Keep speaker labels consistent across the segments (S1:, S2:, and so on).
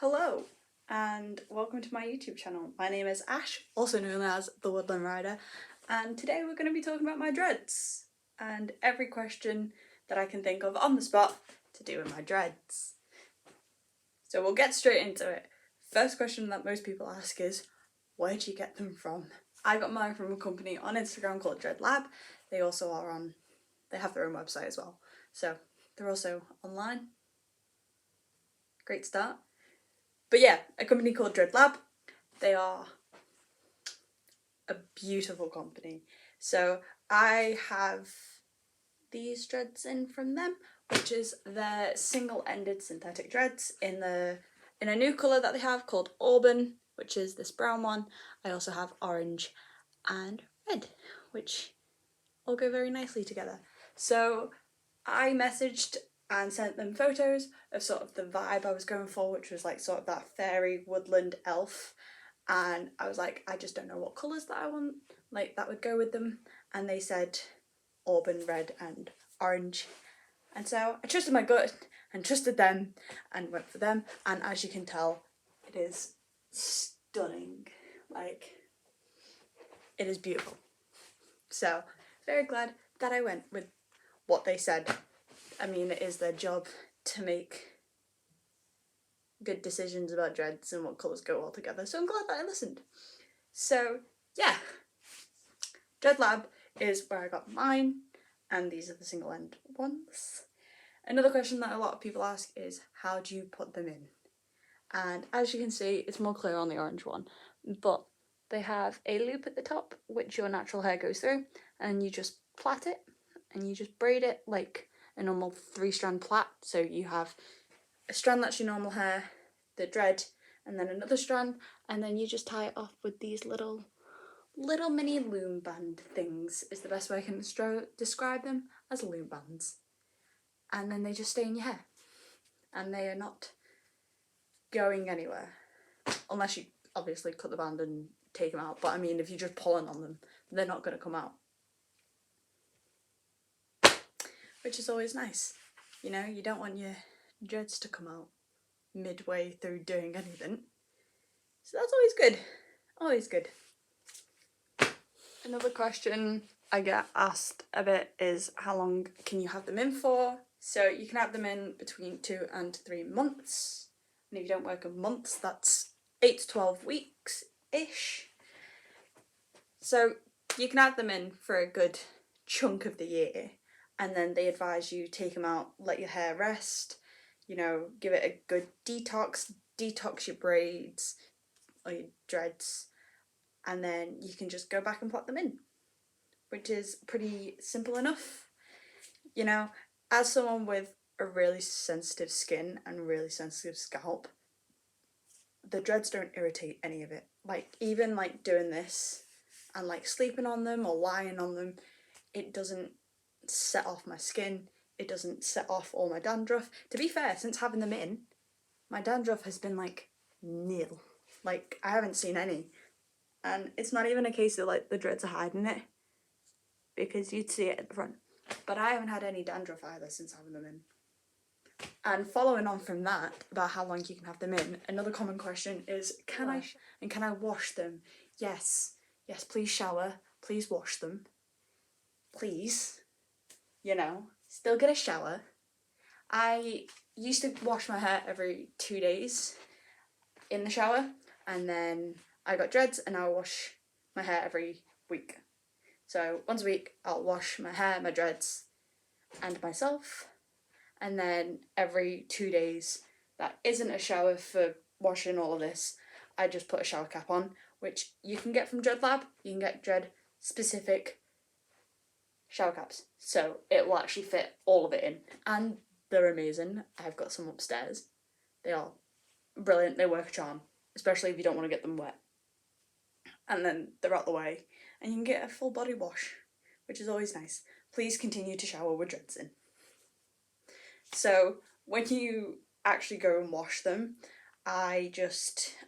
S1: Hello and welcome to my YouTube channel. My name is Ash, also known as The Woodland Rider, and today we're going to be talking about my dreads and every question that I can think of on the spot to do with my dreads. So we'll get straight into it. First question that most people ask is, where do you get them from? I got mine from a company on Instagram called For Dreadlab. They have their own website as well. So they're also online. Great start. But yeah, a company called For Dreadlab. They are a beautiful company. So I have these dreads in from them, which is their single-ended synthetic dreads in a new colour that they have called auburn, which is this brown one. I also have orange and red, which all go very nicely together. So I messaged and sent them photos of sort of the vibe I was going for, which was like sort of that fairy woodland elf. And I was like, I just don't know what colours that I want, like that would go with them. And they said auburn, red and orange. And so I trusted my gut and trusted them and went for them. And as you can tell, it is stunning. Like, it is beautiful. So very glad that I went with what they said. I mean, it is their job to make good decisions about dreads and what colours go all together, so I'm glad that I listened. So yeah, Dreadlab is where I got mine, and these are the single end ones. Another question that a lot of people ask is, how do you put them in? And as you can see, it's more clear on the orange one, but they have a loop at the top which your natural hair goes through, and you just plait it and you just braid it like a normal 3-strand plait. So you have a strand that's your normal hair, the dread, and then another strand, and then you just tie it off with these little mini loom band things, is the best way I can describe them, as loom bands. And then they just stay in your hair, and they are not going anywhere, unless you obviously cut the band and take them out. But I mean, if you're just pulling on them, they're not going to come out, which is always nice. You know, you don't want your dreads to come out midway through doing anything, so that's always good. Always good. Another question I get asked a bit is, how long can you have them in for? So you can have them in between 2 and 3 months, and if you don't work a month, that's 8 to 12 weeks-ish. So you can have them in for a good chunk of the year, and then they advise you take them out, let your hair rest, you know, give it a good detox your braids or your dreads, and then you can just go back and put them in, which is pretty simple enough. You know, as someone with a really sensitive skin and really sensitive scalp, the dreads don't irritate any of it. Like, even like doing this and like sleeping on them or lying on them, it doesn't set off my skin, it doesn't set off all my dandruff. To be fair, since having them in, my dandruff has been like nil. Like, I haven't seen any. And it's not even a case of like the dreads are hiding it, because you'd see it at the front. But I haven't had any dandruff either since having them in. And following on from that, about how long you can have them in, another common question is, can I wash them? Yes, please shower, please wash them. Please, you know, still get a shower. I used to wash my hair every 2 days in the shower, and then I got dreads and I wash my hair every week. So once a week I'll wash my hair, my dreads and myself, and then every 2 days that isn't a shower for washing all of this, I just put a shower cap on, which you can get from Dreadlab. You can get dread specific shower caps, so it will actually fit all of it in, and they're amazing. I've got some upstairs. They are brilliant, they work a charm, especially if you don't want to get them wet. And then they're out the way, and you can get a full body wash, which is always nice. Please continue to shower with dreads in. So when you actually go and wash them, I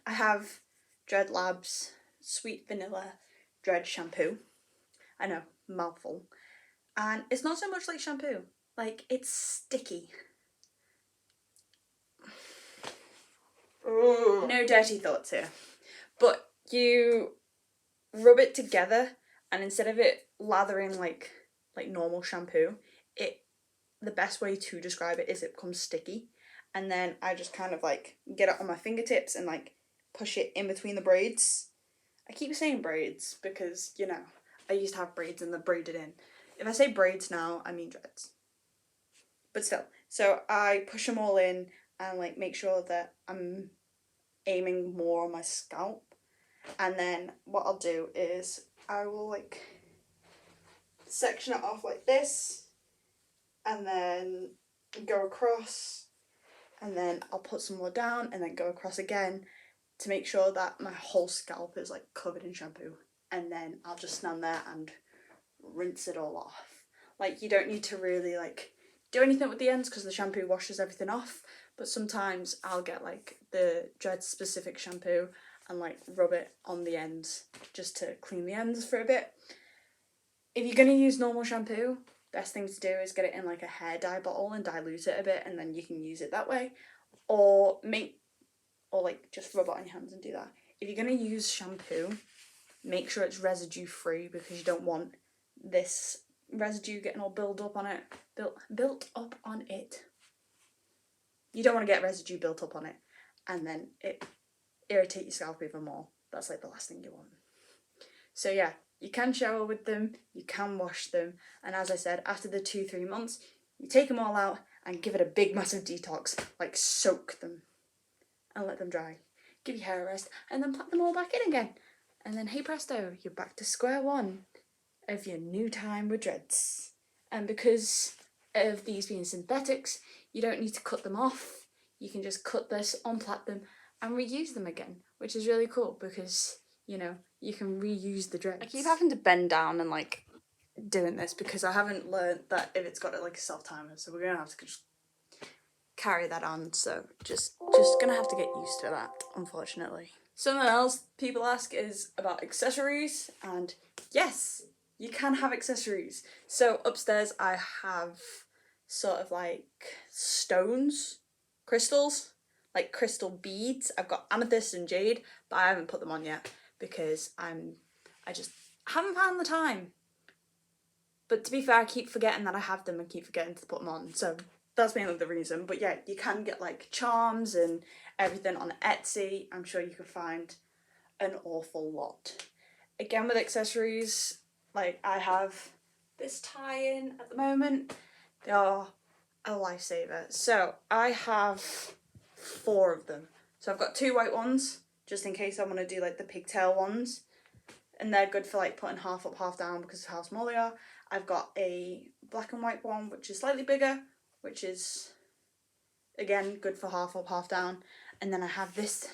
S1: have Dreadlab's Sweet Vanilla Dread Shampoo. I know, mouthful. And it's not so much like shampoo, like, it's sticky. no dirty thoughts here. But you rub it together, and instead of it lathering like normal shampoo, the best way to describe it is it becomes sticky. And then I just kind of like get it on my fingertips and like push it in between the braids. I keep saying braids because, you know, I used to have braids and they're braided in. If I say braids now, I mean dreads. But still, so I push them all in and like make sure that I'm aiming more on my scalp. And then what I'll do is I will like section it off like this and then go across, and then I'll put some more down and then go across again to make sure that my whole scalp is like covered in shampoo. And then I'll just stand there and rinse it all off. Like, you don't need to really like do anything with the ends because the shampoo washes everything off, but sometimes I'll get like the dread specific shampoo and like rub it on the ends just to clean the ends for a bit. If you're going to use normal shampoo, best thing to do is get it in like a hair dye bottle and dilute it a bit, and then you can use it that way. Or like just rub it on your hands and do that. If you're going to use shampoo, make sure it's residue free, because you don't want this residue getting all built up on it. You don't want to get residue built up on it and then it irritate your scalp even more. That's like the last thing you want. So yeah, you can shower with them, you can wash them, and as I said, after the 2-3 months, you take them all out and give it a big massive detox, like soak them and let them dry. Give your hair a rest and then put them all back in again. And then hey presto, you're back to square one of your new time with dreads. And because of these being synthetics, you don't need to cut them off. You can just cut this, unplait them, and reuse them again, which is really cool because, you know, you can reuse the dreads. I keep having to bend down and like doing this because I haven't learned that if it's got it like a self-timer, so we're gonna have to just carry that on. So just gonna have to get used to that, unfortunately. Something else people ask is about accessories, and yes, you can have accessories. So upstairs I have sort of like stones, crystals, like crystal beads. I've got amethyst and jade, but I haven't put them on yet because I just haven't found the time. But to be fair, I keep forgetting that I have them and keep forgetting to put them on. So that's mainly the reason. But yeah, you can get like charms and everything on Etsy. I'm sure you can find an awful lot. Again, with accessories, like I have this tie-in at the moment. They are a lifesaver. So I have 4 of them. So I've got 2 white ones, just in case I want to do like the pigtail ones. And they're good for like putting half up, half down because of how small they are. I've got a black and white one, which is slightly bigger, which is, again, good for half up, half down. And then I have this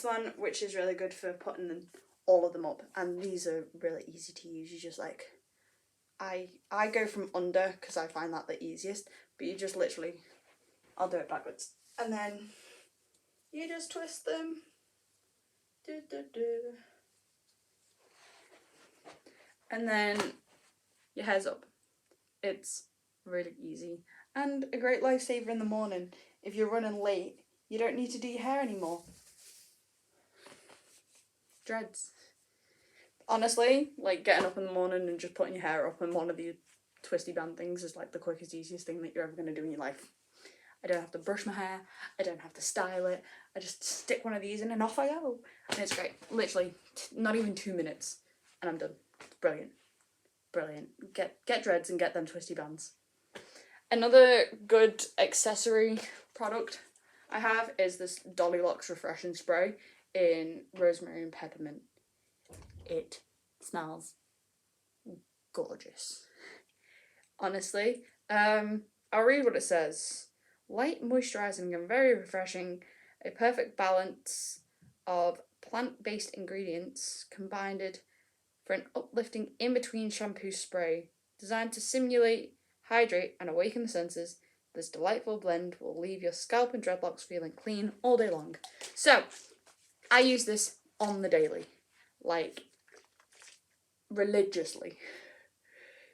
S1: one, which is really good for putting all of them up. And these are really easy to use. You just like, I go from under because I find that the easiest. But you just literally, I'll do it backwards. And then you just twist them. And then your hair's up. It's really easy and a great lifesaver in the morning. If you're running late, you don't need to do your hair anymore. Dreads. Honestly, like getting up in the morning and just putting your hair up in one of the twisty band things is like the quickest, easiest thing that you're ever going to do in your life. I don't have to brush my hair, I don't have to style it, I just stick one of these in and off I go. And it's great. Literally, not even 2 minutes and I'm done. It's brilliant. Brilliant. Get dreads and get them twisty bands. Another good accessory product I have is this Dolly Locks Refreshing Spray in rosemary and peppermint. It smells gorgeous. Honestly. I'll read what it says. Light, moisturising and very refreshing. A perfect balance of plant-based ingredients combined for an uplifting in-between shampoo spray. Designed to simulate, hydrate and awaken the senses, this delightful blend will leave your scalp and dreadlocks feeling clean all day long. So, I use this on the daily. Like, religiously.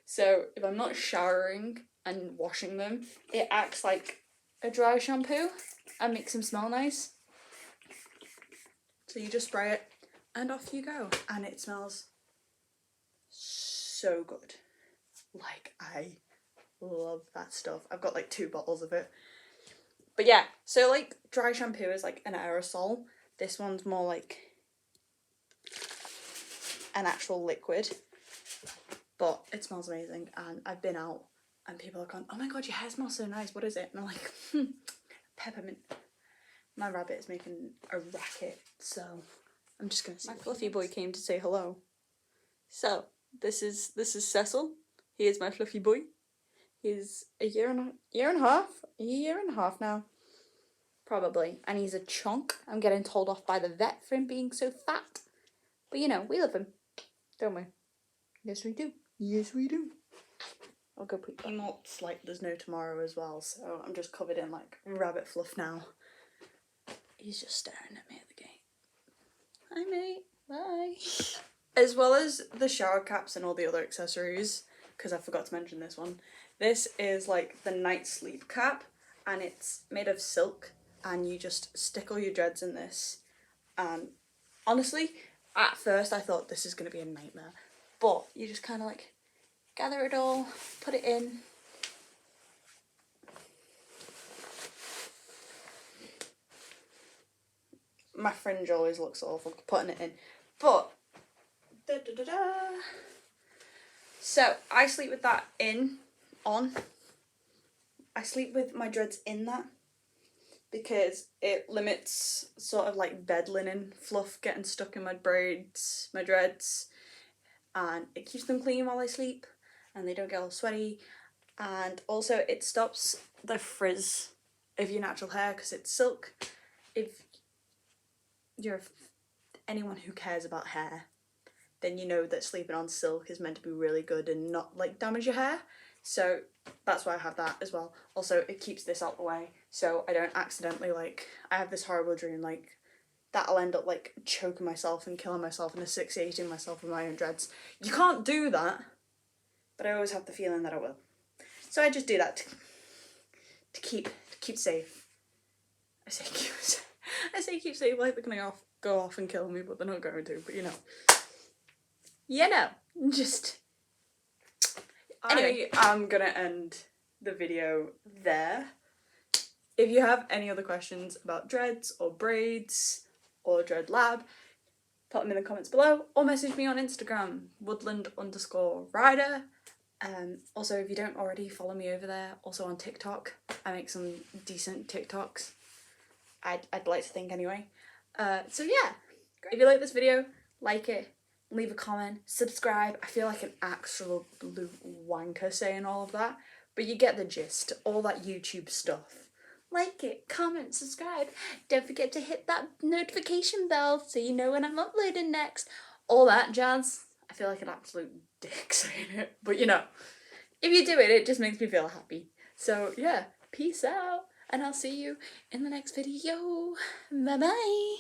S1: So, if I'm not showering and washing them, it acts like a dry shampoo and makes them smell nice. So you just spray it and off you go. And it smells so good. Like, I love that stuff. I've got like 2 bottles of it. But yeah, so like dry shampoo is like an aerosol. This one's more like an actual liquid. But it smells amazing, and I've been out and people are going, oh my god, your hair smells so nice, what is it? And I'm like, peppermint. My rabbit is making a racket, so I'm just gonna see. My fluffy boy came to say hello. So this is Cecil. He is my fluffy boy. He's a year and a half now, probably, and he's a chunk. I'm getting told off by the vet for him being so fat, but you know, we love him, don't we? Yes, we do. Yes, we do. I'll go put emotes like there's no tomorrow as well, so I'm just covered in like rabbit fluff now. He's just staring at me at the gate. Hi mate, bye. As well as the shower caps and all the other accessories, because I forgot to mention this one. This is like the night sleep cap, and it's made of silk, and you just stick all your dreads in this. And honestly, at first I thought this is going to be a nightmare, but you just kind of like gather it all, put it in. My fringe always looks awful putting it in, but so I sleep with that on. I sleep with my dreads in that because it limits sort of like bed linen fluff getting stuck in my braids, my dreads, and it keeps them clean while I sleep and they don't get all sweaty, and also it stops the frizz of your natural hair because it's silk. If you're anyone who cares about hair, then you know that sleeping on silk is meant to be really good and not like damage your hair. So that's why I have that as well. Also, it keeps this out the way so I don't accidentally like, I have this horrible dream like that I'll end up like choking myself and killing myself and asphyxiating myself with my own dreads. You can't do that, but I always have the feeling that I will. So I just do that to keep safe. I say keep safe like they're gonna go off and kill me, but they're not going to, but you know, just anyway. I'm gonna end the video there. If you have any other questions about dreads or braids or Dreadlab, put them in the comments below or message me on Instagram, woodland_rider. Also, if you don't already, follow me over there. Also on TikTok, I make some decent TikToks. I'd like to think anyway. So yeah, if you like this video, like it, leave a comment, subscribe. I feel like an absolute wanker saying all of that, but you get the gist, all that YouTube stuff. Like it, comment, subscribe. Don't forget to hit that notification bell so you know when I'm uploading next. All that jazz. I feel like an absolute dick saying it, but you know, if you do it, it just makes me feel happy. So yeah, peace out, and I'll see you in the next video. Bye bye.